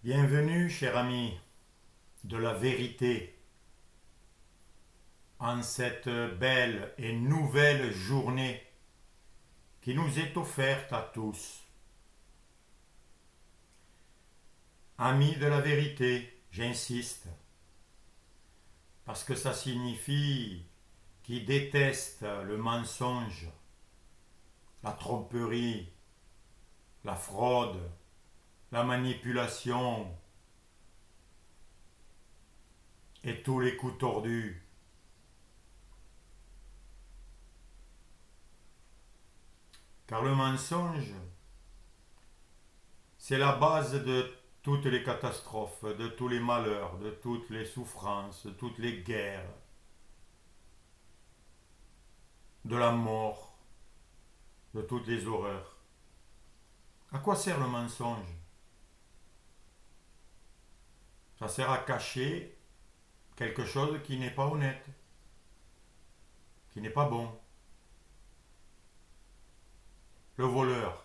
Bienvenue, cher ami, de la vérité, en cette belle et nouvelle journée qui nous est offerte à tous. Ami de la vérité, j'insiste, parce que ça signifie qui déteste le mensonge, la tromperie, la fraude, la manipulation et tous les coups tordus. Car le mensonge, c'est la base de toutes les catastrophes, de tous les malheurs, de toutes les souffrances, de toutes les guerres, de la mort, de toutes les horreurs. À quoi sert le mensonge? Ça sert à cacher quelque chose qui n'est pas honnête, qui n'est pas bon. Le voleur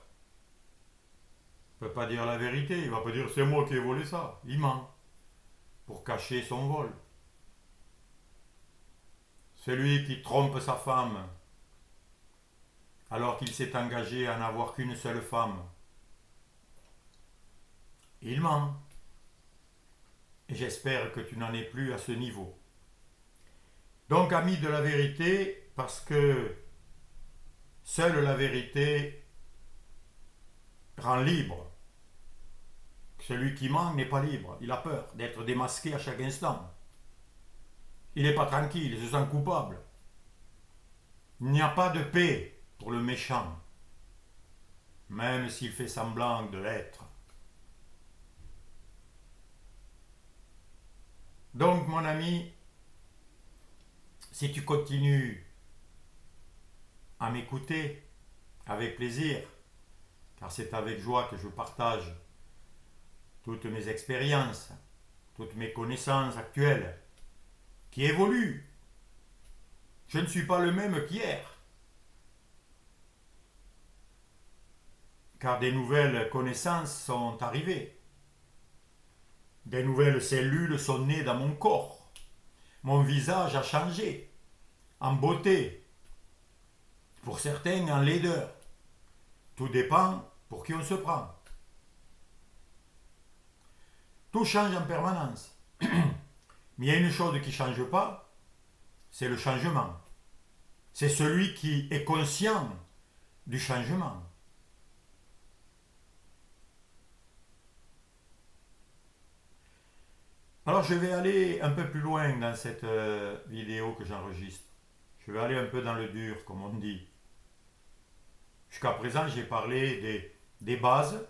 ne peut pas dire la vérité, il ne va pas dire c'est moi qui ai volé ça. Il ment pour cacher son vol. Celui qui trompe sa femme alors qu'il s'est engagé à n'avoir qu'une seule femme, il ment. Et j'espère que tu n'en es plus à ce niveau. Donc, ami de la vérité, parce que seule la vérité rend libre. Celui qui ment n'est pas libre. Il a peur d'être démasqué à chaque instant. Il n'est pas tranquille, il se sent coupable. Il n'y a pas de paix pour le méchant, même s'il fait semblant de l'être. Donc, mon ami, si tu continues à m'écouter avec plaisir, car c'est avec joie que je partage toutes mes expériences, toutes mes connaissances actuelles, qui évoluent. Je ne suis pas le même qu'hier, car des nouvelles connaissances sont arrivées. Des nouvelles cellules sont nées dans mon corps. Mon visage a changé, en beauté, pour certains en laideur. Tout dépend pour qui on se prend. Tout change en permanence. Mais il y a une chose qui ne change pas, c'est le changement. C'est celui qui est conscient du changement. Alors je vais aller un peu plus loin dans cette vidéo que j'enregistre. Je vais aller un peu dans le dur, comme on dit. Jusqu'à présent, j'ai parlé des bases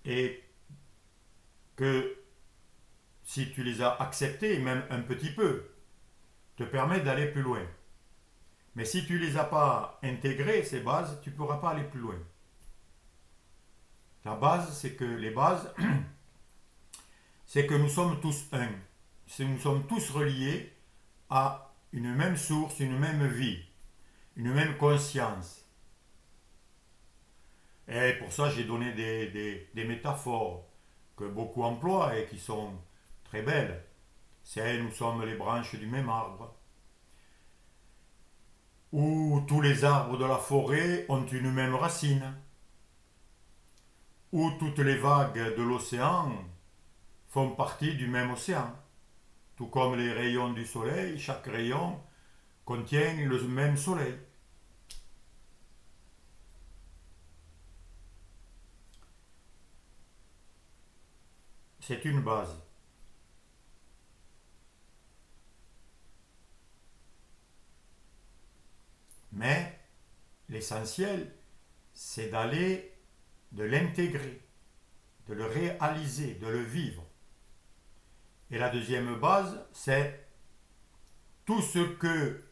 et que si tu les as acceptées, même un petit peu, te permet d'aller plus loin. Mais si tu ne les as pas intégrées, ces bases, tu ne pourras pas aller plus loin. La base, c'est que les bases, c'est que nous sommes tous un. Nous sommes tous reliés à une même source, une même vie, une même conscience. Et pour ça, j'ai donné des métaphores que beaucoup emploient et qui sont très belles. C'est nous sommes les branches du même arbre, où tous les arbres de la forêt ont une même racine, où toutes les vagues de l'océan font partie du même océan. Tout comme les rayons du soleil, chaque rayon contient le même soleil. C'est une base. Mais l'essentiel, c'est de l'intégrer, de le réaliser, de le vivre. Et la deuxième base, c'est tout ce que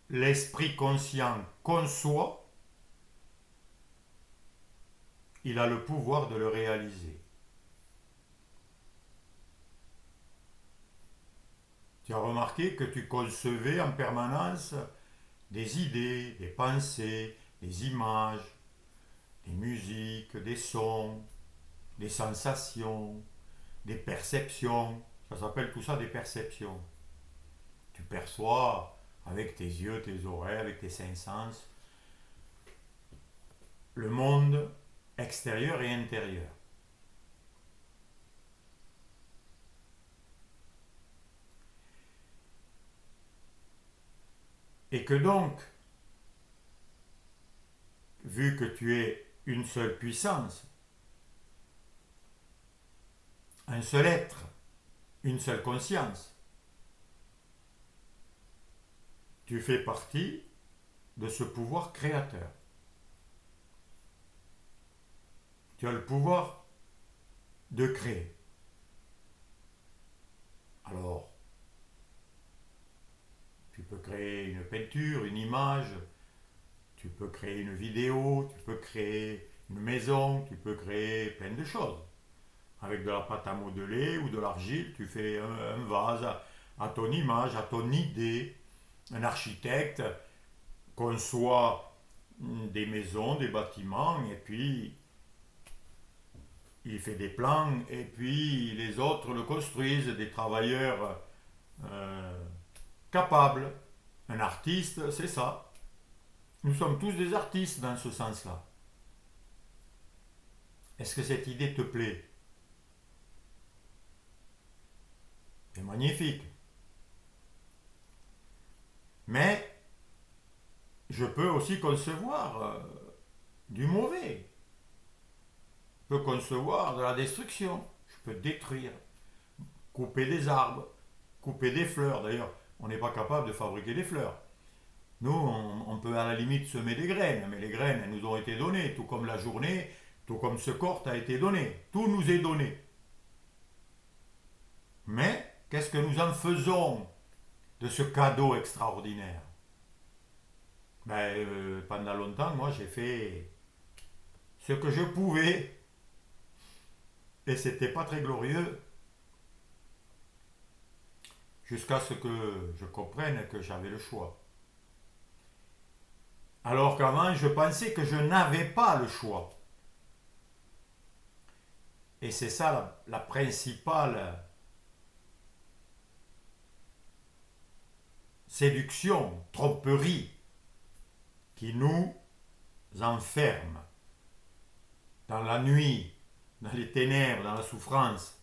l'esprit conscient conçoit, il a le pouvoir de le réaliser. Tu as remarqué que tu concevais en permanence des idées, des pensées, des images, des musiques, des sons, des sensations, des perceptions. Ça s'appelle tout ça des perceptions. Tu perçois avec tes yeux, tes oreilles, avec tes cinq sens, le monde extérieur et intérieur. Et que donc, vu que tu es une seule puissance, un seul être, une seule conscience, tu fais partie de ce pouvoir créateur. Tu as le pouvoir de créer. Alors, tu peux créer une peinture, une image, tu peux créer une vidéo, tu peux créer une maison, tu peux créer plein de choses. Avec de la pâte à modeler ou de l'argile, tu fais un vase à ton image, à ton idée. Un architecte conçoit des maisons, des bâtiments, et puis il fait des plans, et puis les autres le construisent, des travailleurs capables. Un artiste, c'est ça. Nous sommes tous des artistes dans ce sens-là. Est-ce que cette idée te plaît? C'est magnifique. Mais je peux aussi concevoir du mauvais. Je peux concevoir de la destruction. Je peux détruire, couper des arbres, couper des fleurs. D'ailleurs, on n'est pas capable de fabriquer des fleurs. Nous, on peut à la limite semer des graines, mais les graines, elles nous ont été données, tout comme la journée, tout comme ce corps t'a été donné. Tout nous est donné. Mais qu'est-ce que nous en faisons de ce cadeau extraordinaire? Pendant longtemps, moi, j'ai fait ce que je pouvais, et c'était pas très glorieux, jusqu'à ce que je comprenne que j'avais le choix. Alors qu'avant, je pensais que je n'avais pas le choix. Et c'est ça la principale séduction, tromperie, qui nous enferme dans la nuit, dans les ténèbres, dans la souffrance,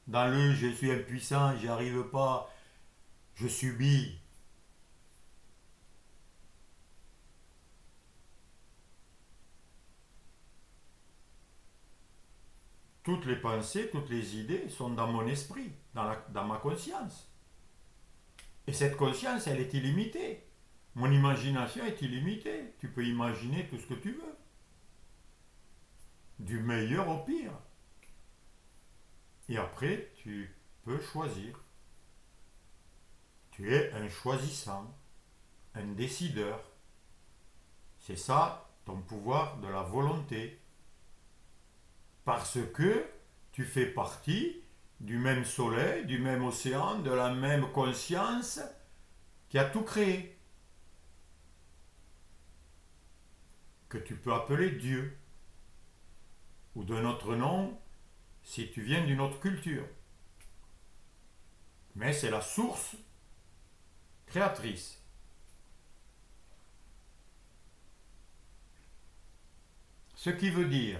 dans le je suis impuissant, j'y arrive pas, je subis. Toutes les pensées, toutes les idées sont dans mon esprit, dans ma conscience. Et cette conscience, elle est illimitée. Mon imagination est illimitée. Tu peux imaginer tout ce que tu veux. Du meilleur au pire. Et après, tu peux choisir. Tu es un choisissant, un décideur. C'est ça ton pouvoir de la volonté. Parce que tu fais partie du même soleil, du même océan, de la même conscience qui a tout créé. Que tu peux appeler Dieu. Ou d'un autre nom si tu viens d'une autre culture. Mais c'est la source créatrice. Ce qui veut dire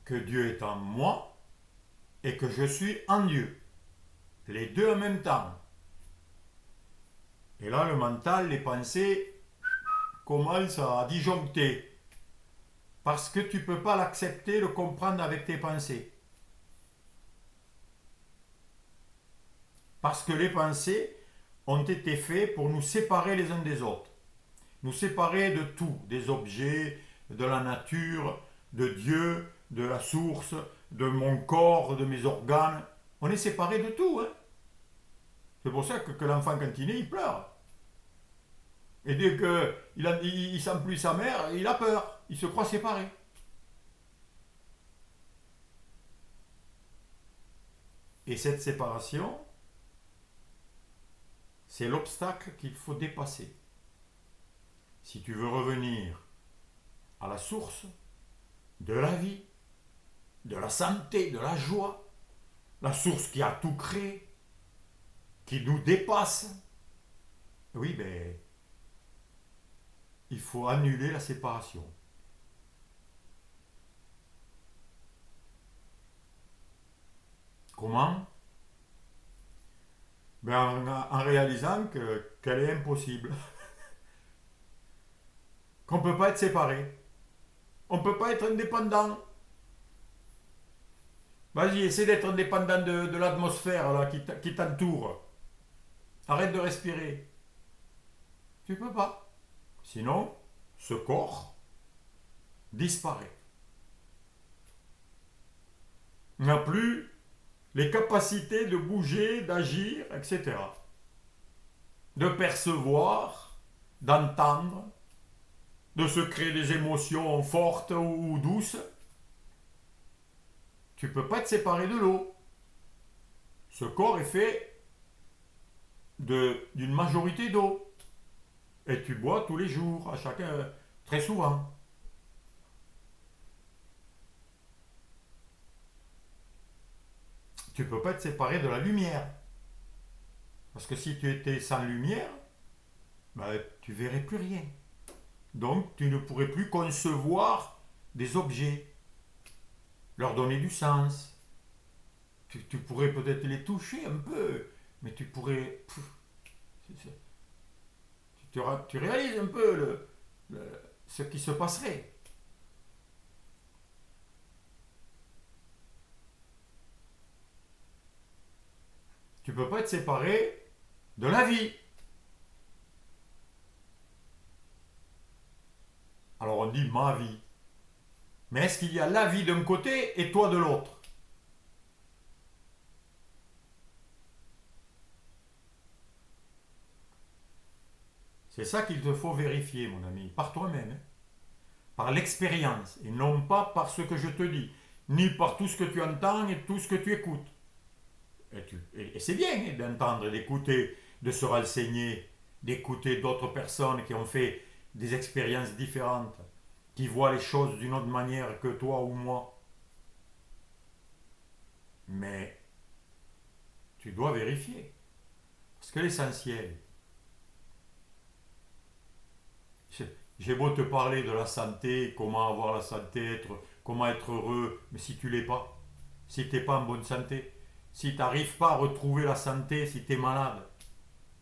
que Dieu est en moi et que je suis en Dieu. Les deux en même temps. Et là, le mental, les pensées commencent à disjoncter. Parce que tu ne peux pas l'accepter, le comprendre avec tes pensées. Parce que les pensées ont été faites pour nous séparer les uns des autres. Nous séparer de tout, des objets, de la nature, de Dieu, de la source, de mon corps, de mes organes. On est séparés de tout. Hein. C'est pour ça que l'enfant, quand il naît, il pleure. Et dès qu'il ne sent plus sa mère, il a peur. Il se croit séparé. Et cette séparation, c'est l'obstacle qu'il faut dépasser. Si tu veux revenir à la source de la vie, de la santé, de la joie, la source qui a tout créé, qui nous dépasse. Oui, ben, il faut annuler la séparation. Comment? Ben, en réalisant qu'elle est impossible, qu'on ne peut pas être séparé, on ne peut pas être indépendant. Vas-y, essaie d'être indépendant de l'atmosphère là, qui t'entoure. Arrête de respirer. Tu peux pas. Sinon, ce corps disparaît. Il n'a plus les capacités de bouger, d'agir, etc. De percevoir, d'entendre, de se créer des émotions fortes ou douces. Tu ne peux pas te séparer de l'eau. Ce corps est fait d'une majorité d'eau. Et tu bois tous les jours, à chacun, très souvent. Tu ne peux pas te séparer de la lumière. Parce que si tu étais sans lumière, ben, tu ne verrais plus rien. Donc tu ne pourrais plus concevoir des objets, leur donner du sens. Tu pourrais peut-être les toucher un peu, mais tu pourrais... tu réalises un peu ce qui se passerait. Tu ne peux pas être séparé de la vie. Alors on dit ma vie. Mais est-ce qu'il y a la vie d'un côté et toi de l'autre? C'est ça qu'il te faut vérifier, mon ami, par toi-même, hein. Par l'expérience, et non pas par ce que je te dis, ni par tout ce que tu entends et tout ce que tu écoutes. Et c'est bien hein, d'entendre, d'écouter, de se renseigner, d'écouter d'autres personnes qui ont fait des expériences différentes, qui voient les choses d'une autre manière que toi ou moi. Mais tu dois vérifier. Parce que l'essentiel, j'ai beau te parler de la santé, comment avoir la santé, comment être heureux, mais si tu l'es pas, si tu n'es pas en bonne santé, si tu n'arrives pas à retrouver la santé, si tu es malade,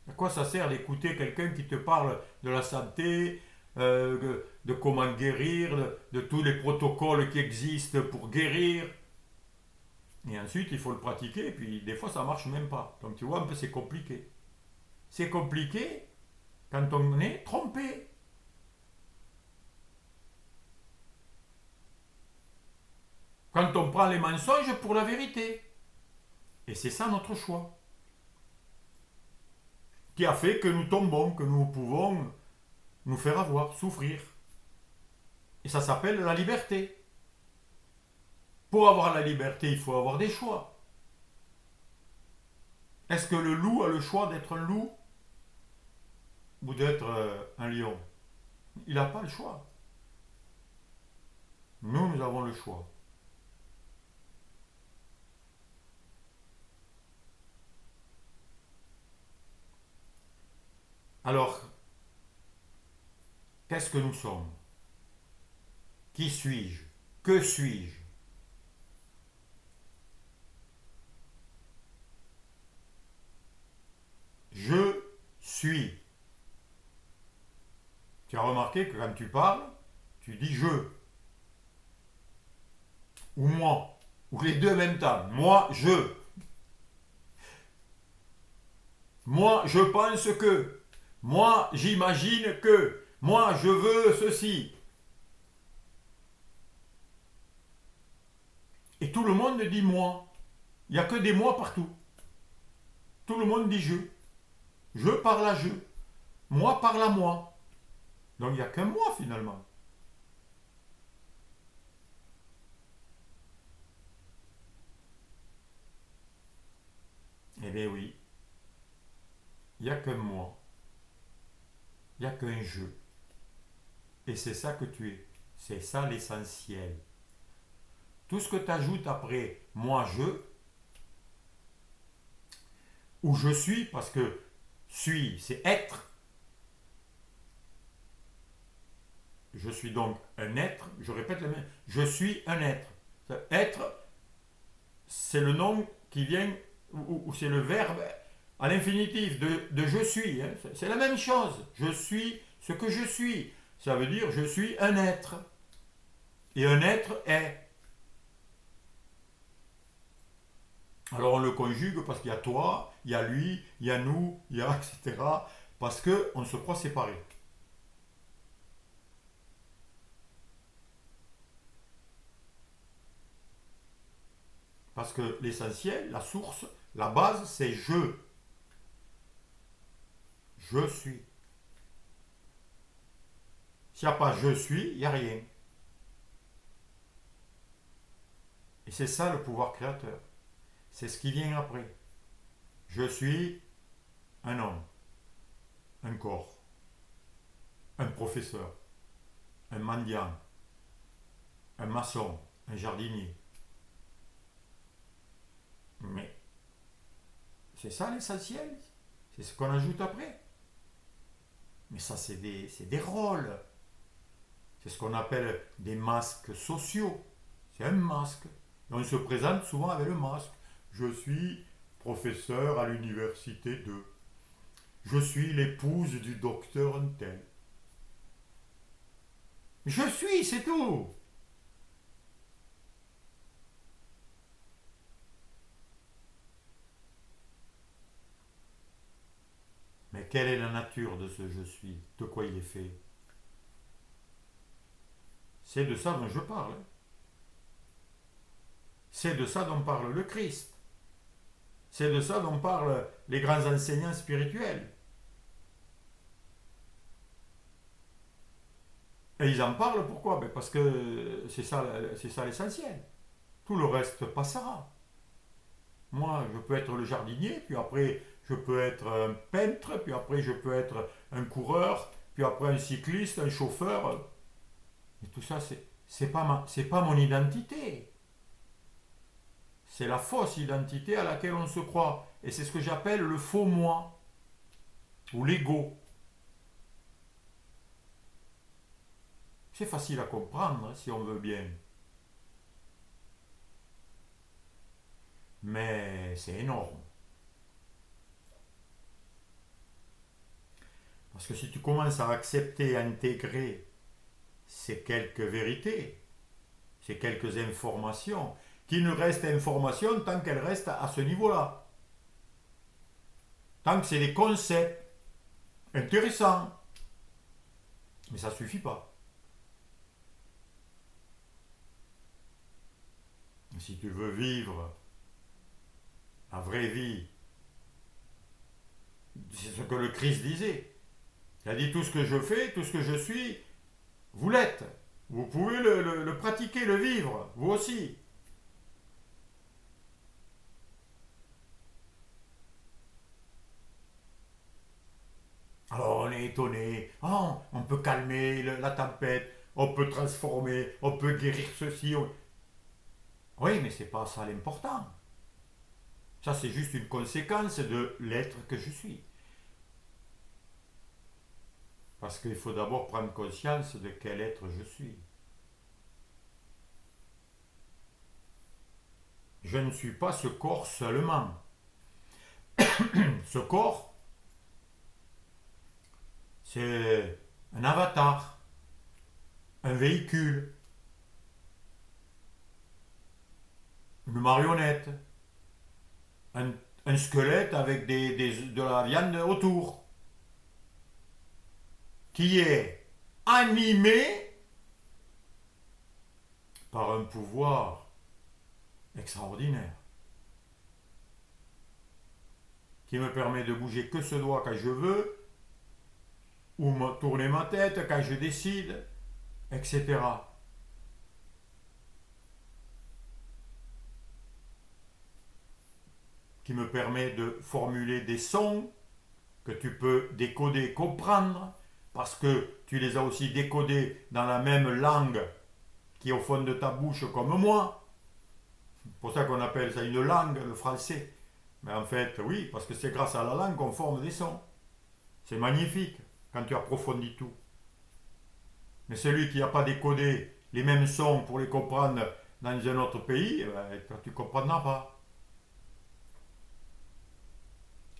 à quoi ça sert d'écouter quelqu'un qui te parle de la santé, de comment guérir, de tous les protocoles qui existent pour guérir? Et ensuite, il faut le pratiquer, et puis des fois, ça marche même pas. Donc tu vois, un peu, c'est compliqué. C'est compliqué quand on est trompé. Quand on prend les mensonges pour la vérité. Et c'est ça notre choix. Qui a fait que nous tombons, que nous pouvons nous faire avoir, souffrir. Et ça s'appelle la liberté. Pour avoir la liberté, il faut avoir des choix. Est-ce que le loup a le choix d'être un loup ou d'être un lion? Il n'a pas le choix. Nous avons le choix. Alors, qu'est-ce que nous sommes? Qui suis-je? Que suis-je? Je suis. Tu as remarqué que quand tu parles, tu dis je ou moi, ou les deux en même temps. Moi, je. Moi, je pense que. Moi, j'imagine que. Moi, je veux ceci. Et tout le monde dit moi. Il n'y a que des moi partout. Tout le monde dit je. Je parle à je. Moi parle à moi. Donc il n'y a qu'un moi finalement. Eh bien oui, il n'y a qu'un moi. Il n'y a qu'un je. Et c'est ça que tu es. C'est ça l'essentiel. Tout ce que tu ajoutes après moi, je, ou je suis, parce que suis, c'est être. Je suis donc un être, je répète le même, je suis un être. Être, c'est le nom qui vient, ou c'est le verbe à l'infinitif de je suis. Hein. C'est la même chose. Je suis ce que je suis. Ça veut dire je suis un être. Et un être est. Alors on le conjugue parce qu'il y a toi, il y a lui, il y a nous, il y a etc. Parce qu'on se croit séparés. Parce que l'essentiel, la source, la base, c'est je. Je suis. S'il n'y a pas je suis, il n'y a rien. Et c'est ça le pouvoir créateur. C'est ce qui vient après. Je suis un homme, un corps, un professeur, un mendiant, un maçon, un jardinier. Mais c'est ça l'essentiel. C'est ce qu'on ajoute après. Mais ça, c'est des rôles. C'est ce qu'on appelle des masques sociaux. C'est un masque. Et on se présente souvent avec le masque. Je suis professeur à l'université de. Je suis l'épouse du docteur Untel. Je suis, c'est tout. Mais quelle est la nature de ce je suis? De quoi il est fait? C'est de ça dont je parle. C'est de ça dont parle le Christ. C'est de ça dont parlent les grands enseignants spirituels. Et ils en parlent pourquoi? Parce que c'est ça l'essentiel. Tout le reste passera. Moi, je peux être le jardinier, puis après, je peux être un peintre, puis après, je peux être un coureur, puis après, un cycliste, un chauffeur. Et tout ça, c'est pas mon identité. C'est la fausse identité à laquelle on se croit. Et c'est ce que j'appelle le faux moi, ou l'ego. C'est facile à comprendre si on veut bien. Mais c'est énorme. Parce que si tu commences à accepter, à intégrer ces quelques vérités, ces quelques informations, qui ne restent informations tant qu'elles restent à ce niveau-là. Tant que c'est des concepts intéressants. Mais ça ne suffit pas. Si tu veux vivre la vraie vie, c'est ce que le Christ disait. Il a dit tout ce que je fais, tout ce que je suis, vous l'êtes. Vous pouvez le pratiquer, le vivre, vous aussi. Alors on est étonné. Oh, on peut calmer la tempête, on peut transformer, on peut guérir ceci. Oui, mais c'est pas ça l'important. Ça, c'est juste une conséquence de l'être que je suis. Parce qu'il faut d'abord prendre conscience de quel être je suis. Je ne suis pas ce corps seulement. Ce corps, c'est un avatar, un véhicule, une marionnette, un, un squelette avec de la viande autour, qui est animé par un pouvoir extraordinaire, qui me permet de bouger que ce doigt quand je veux, ou tourner ma tête quand je décide, etc. Qui me permet de formuler des sons que tu peux décoder, comprendre, parce que tu les as aussi décodés dans la même langue qui est au fond de ta bouche comme moi. C'est pour ça qu'on appelle ça une langue, le français. Mais en fait, oui, parce que c'est grâce à la langue qu'on forme des sons. C'est magnifique quand tu approfondis tout. Mais celui qui n'a pas décodé les mêmes sons pour les comprendre dans un autre pays, tu ne comprendras pas.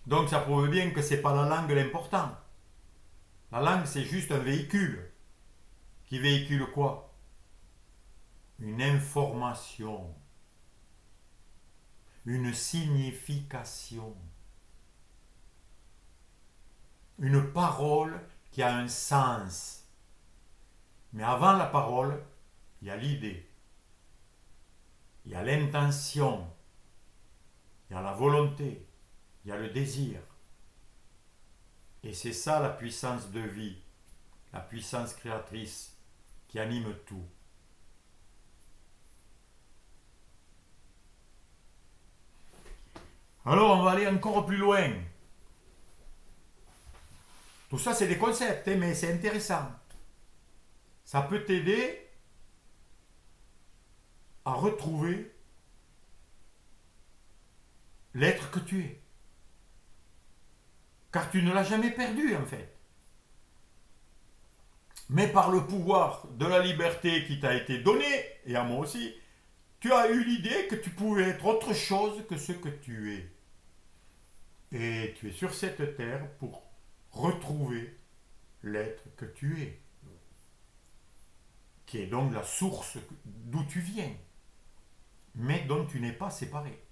Donc ça prouve bien que ce n'est pas la langue l'important. La langue, c'est juste un véhicule. Qui véhicule quoi? Une information. Une signification. Une parole qui a un sens. Mais avant la parole, il y a l'idée. Il y a l'intention. Il y a la volonté. Il y a le désir. Et c'est ça la puissance de vie, la puissance créatrice qui anime tout. Alors on va aller encore plus loin. Tout ça c'est des concepts, mais c'est intéressant. Ça peut t'aider à retrouver l'être que tu es. Car tu ne l'as jamais perdu en fait. Mais par le pouvoir de la liberté qui t'a été donné, et à moi aussi, tu as eu l'idée que tu pouvais être autre chose que ce que tu es. Et tu es sur cette terre pour retrouver l'être que tu es, qui est donc la source d'où tu viens, mais dont tu n'es pas séparé.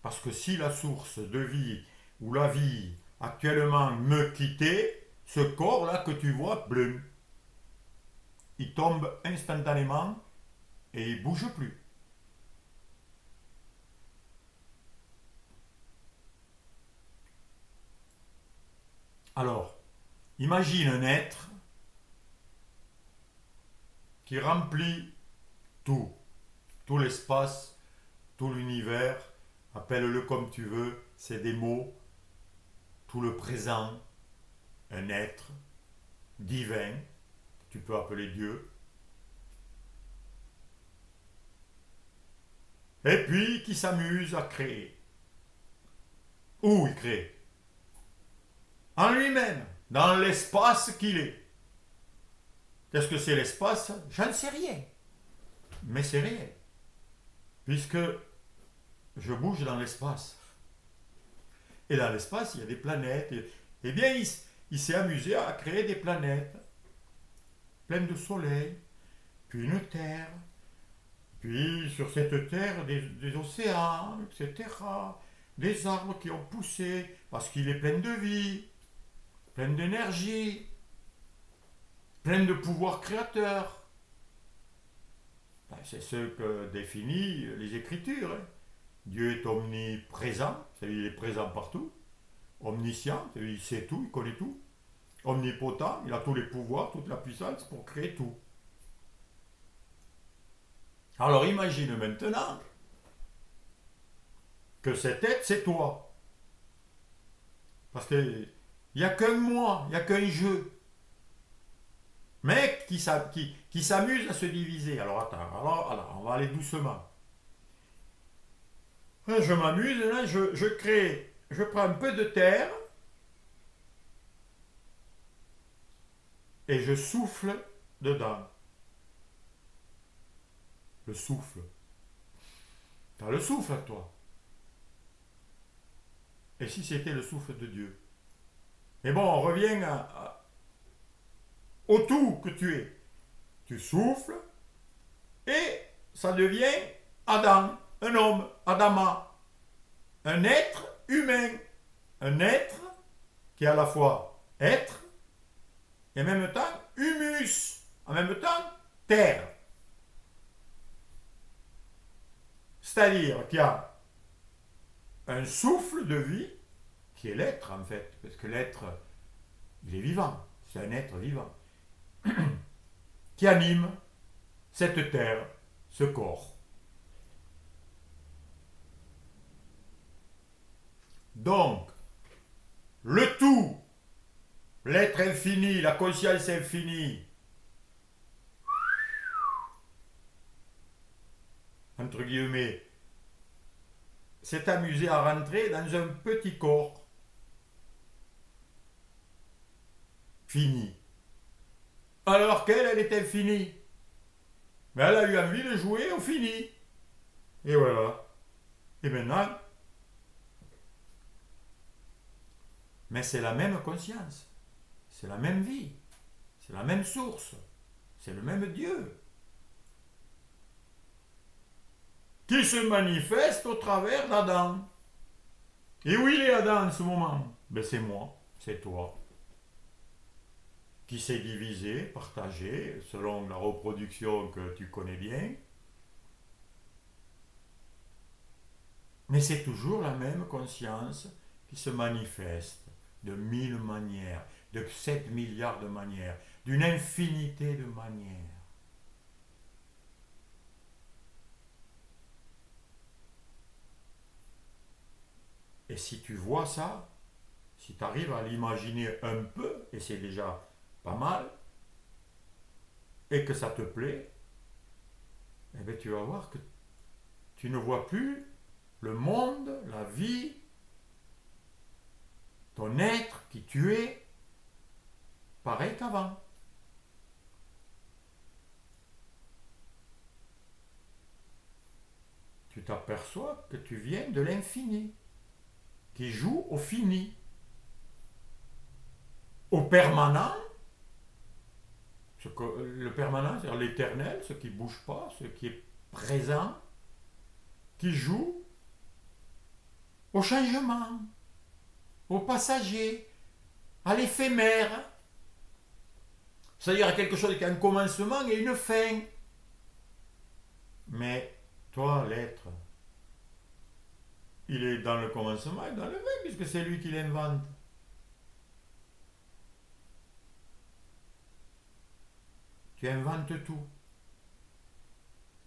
Parce que si la source de vie ou la vie actuellement me quittait, ce corps-là que tu vois, blum, il tombe instantanément et il ne bouge plus. Alors, imagine un être qui remplit tout, tout l'espace, tout l'univers, appelle-le comme tu veux, c'est des mots, tout le présent, un être divin, que tu peux appeler Dieu, et puis qui s'amuse à créer. Où il crée? En lui-même, dans l'espace qu'il est. Qu'est-ce que c'est l'espace? J'en sais rien. Mais c'est réel. Puisque je bouge dans l'espace. Et dans l'espace, il y a des planètes. Eh bien, il s'est amusé à créer des planètes pleines de soleil, puis une terre, puis sur cette terre des océans, etc. Des arbres qui ont poussé, parce qu'il est plein de vie, plein d'énergie, plein de pouvoir créateur. C'est ce que définit les Écritures. Hein. Dieu est omniprésent, c'est-à-dire il est présent partout. Omniscient, c'est-à-dire il sait tout, il connaît tout. Omnipotent, il a tous les pouvoirs, toute la puissance pour créer tout. Alors imagine maintenant que cet être, c'est toi. Parce qu'il n'y a qu'un moi, il n'y a qu'un jeu. Mais qui s'amuse à se diviser. Alors attends, alors, on va aller doucement. Je m'amuse, là, je crée, je prends un peu de terre et je souffle dedans. Le souffle. T'as le souffle, toi. Et si c'était le souffle de Dieu? Mais bon, on revient au tout que tu es. Tu souffles et ça devient Adam, un homme, Adama, un être humain, un être qui est à la fois être et en même temps humus, en même temps terre. C'est-à-dire qu'il y a un souffle de vie qui est l'être en fait, parce que l'être, il est vivant, c'est un être vivant, qui anime cette terre, ce corps. Donc, le tout l'être infini, la conscience infinie, entre guillemets, s'est amusé à rentrer dans un petit corps fini. Alors qu'elle, elle est infinie. Mais elle a eu envie de jouer au fini. Et voilà. Et maintenant, mais c'est la même conscience. C'est la même vie. C'est la même source. C'est le même Dieu. Qui se manifeste au travers d'Adam. Et où il est Adam en ce moment? Ben c'est moi, c'est toi. Qui s'est divisé, partagé, selon la reproduction que tu connais bien. Mais c'est toujours la même conscience qui se manifeste de 1000 manières, de 7 milliards de manières, d'une infinité de manières. Et si tu vois ça, si tu arrives à l'imaginer un peu, et c'est déjà pas mal, et que ça te plaît, eh bien tu vas voir que tu ne vois plus le monde, la vie, ton être qui tu es, pareil qu'avant. Tu t'aperçois que tu viens de l'infini, qui joue au fini, au permanent. Le permanent, c'est-à-dire l'éternel, ce qui ne bouge pas, ce qui est présent, qui joue au changement, au passager, à l'éphémère. C'est-à-dire à quelque chose qui a un commencement et une fin. Mais toi, l'être, il est dans le commencement et dans le fin, puisque c'est lui qui l'invente. Tu inventes tout.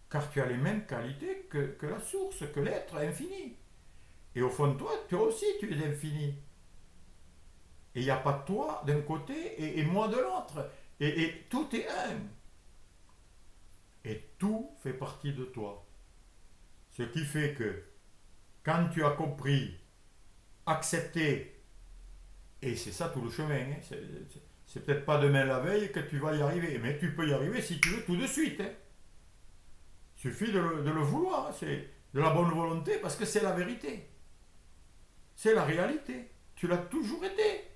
Car tu as les mêmes qualités que la source, que l'être infini. Et au fond de toi, toi aussi, tu es infini. Et il n'y a pas toi d'un côté et moi de l'autre. Et tout est un. Et tout fait partie de toi. Ce qui fait que quand tu as compris, accepté, et c'est ça tout le chemin, hein, c'est peut-être pas demain la veille que tu vas y arriver, mais tu peux y arriver si tu veux tout de suite. Hein. Il suffit de le vouloir, c'est de la bonne volonté, parce que c'est la vérité. C'est la réalité. Tu l'as toujours été.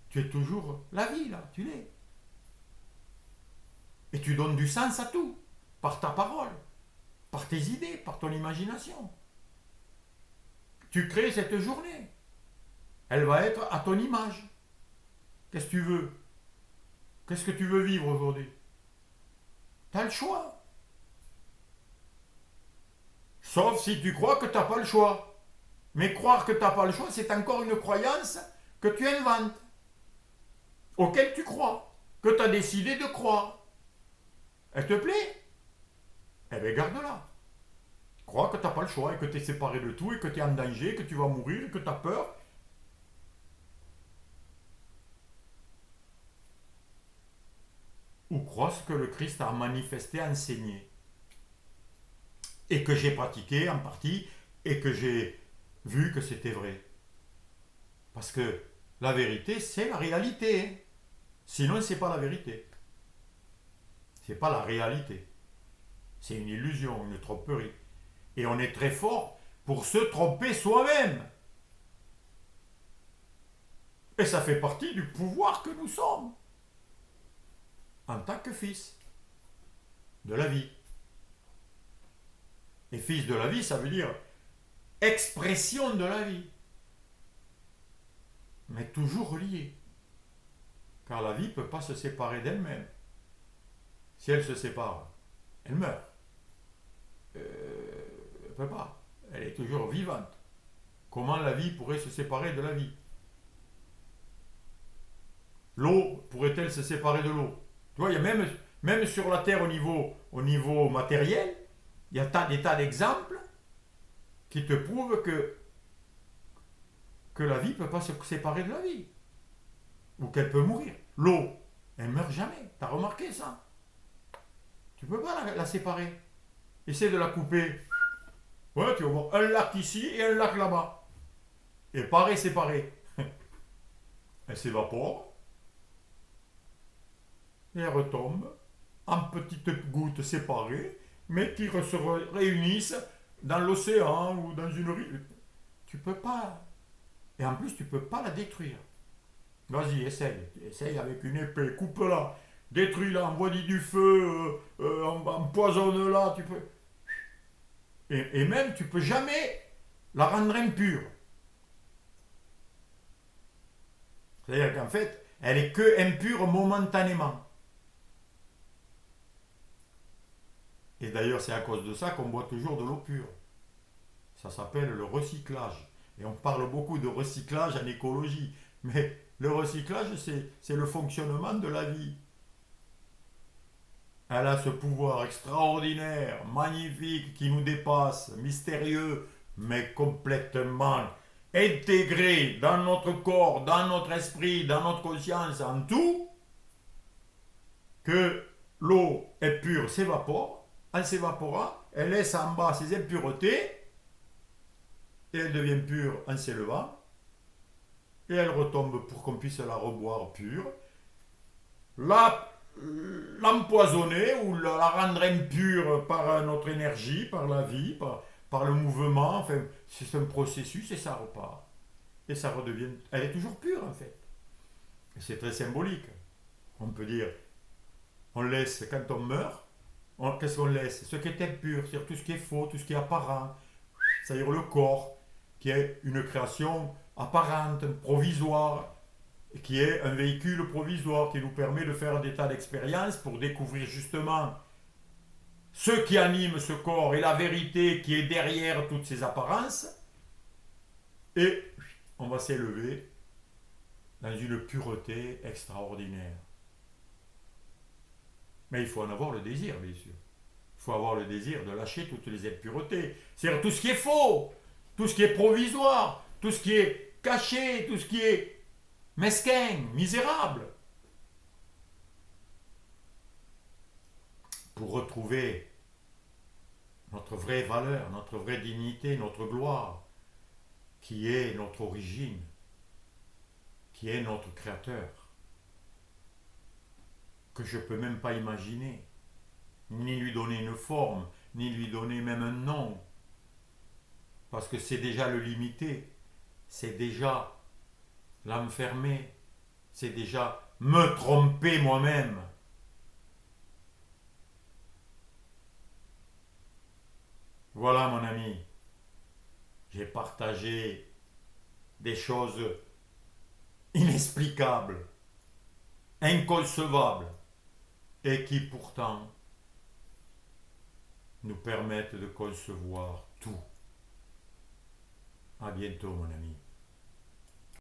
Tu es toujours la vie, là, tu l'es. Et tu donnes du sens à tout, par ta parole, par tes idées, par ton imagination. Tu crées cette journée. Elle va être à ton image. Qu'est-ce que tu veux? Qu'est-ce que tu veux vivre aujourd'hui? Tu as le choix. Sauf si tu crois que tu n'as pas le choix. Mais croire que tu n'as pas le choix, c'est encore une croyance que tu inventes, auquel tu crois, que tu as décidé de croire. Elle te plaît? Eh bien, garde-la. Crois que tu n'as pas le choix et que tu es séparé de tout et que tu es en danger, que tu vas mourir et que tu as peur. Ou crois ce que le Christ a manifesté, enseigné. Et que j'ai pratiqué en partie et que j'ai vu que c'était vrai. Parce que la vérité, c'est la réalité. Sinon, c'est pas la vérité. C'est pas la réalité. C'est une illusion, une tromperie. Et on est très fort pour se tromper soi-même. Et ça fait partie du pouvoir que nous sommes. En tant que fils de la vie. Et fils de la vie, ça veut dire expression de la vie. Mais toujours relié. Car la vie ne peut pas se séparer d'elle-même. Si elle se sépare, elle meurt. Elle ne peut pas. Elle est toujours vivante. Comment la vie pourrait se séparer de la vie? L'eau pourrait-elle se séparer de l'eau? Tu vois, il y a même sur la Terre au niveau matériel, il y a des tas d'exemples qui te prouvent que la vie ne peut pas se séparer de la vie. ou qu'elle peut mourir. L'eau, elle meurt jamais. T'as remarqué ça? Tu peux pas la séparer. Essaie de la couper. Ouais, tu vas voir un lac ici et un lac là-bas. Et pareil, séparé. Elle s'évapore et elle retombe en petites gouttes séparées, mais qui se réunissent dans l'océan ou dans une rive. Tu peux pas. Et en plus, tu peux pas la détruire. Vas-y, essaye. Essaye avec une épée. Coupe-la. Détruis-la. Envoie-y du feu. Empoisonne-la. Tu peux. Et même, tu peux jamais la rendre impure. C'est-à-dire qu'en fait, elle est que impure momentanément. Et d'ailleurs, c'est à cause de ça qu'on boit toujours de l'eau pure. Ça s'appelle le recyclage. Et on parle beaucoup de recyclage en écologie. Mais le recyclage, c'est le fonctionnement de la vie. Elle a ce pouvoir extraordinaire, magnifique, qui nous dépasse, mystérieux, mais complètement intégré dans notre corps, dans notre esprit, dans notre conscience, en tout, que l'eau est pure, s'évapore. En s'évaporant, elle laisse en bas ses impuretés, et elle devient pure en s'élevant, et elle retombe pour qu'on puisse la reboire pure. L'empoisonner ou la rendre impure par notre énergie, par la vie, par le mouvement, enfin, c'est un processus et ça repart. Et ça redevient. Elle est toujours pure en fait. Et c'est très symbolique. On peut dire, on laisse, quand on meurt, qu'est-ce qu'on laisse? Ce qui est impur, c'est-à-dire tout ce qui est faux, tout ce qui est apparent, c'est-à-dire le corps, qui est une création apparente, provisoire, qui est un véhicule provisoire qui nous permet de faire des tas d'expériences pour découvrir justement ce qui anime ce corps et la vérité qui est derrière toutes ces apparences. Et on va s'élever dans une pureté extraordinaire. Mais il faut en avoir le désir, bien sûr. Il faut avoir le désir de lâcher toutes les impuretés. C'est-à-dire tout ce qui est faux, tout ce qui est provisoire, tout ce qui est caché, tout ce qui est mesquin, misérable, pour retrouver notre vraie valeur, notre vraie dignité, notre gloire, qui est notre origine, qui est notre créateur, que je ne peux même pas imaginer, ni lui donner une forme, ni lui donner même un nom, parce que c'est déjà le limiter, c'est déjà l'enfermer, c'est déjà me tromper moi-même. Voilà mon ami, j'ai partagé des choses inexplicables, inconcevables, et qui pourtant nous permettent de concevoir tout. À bientôt mon ami.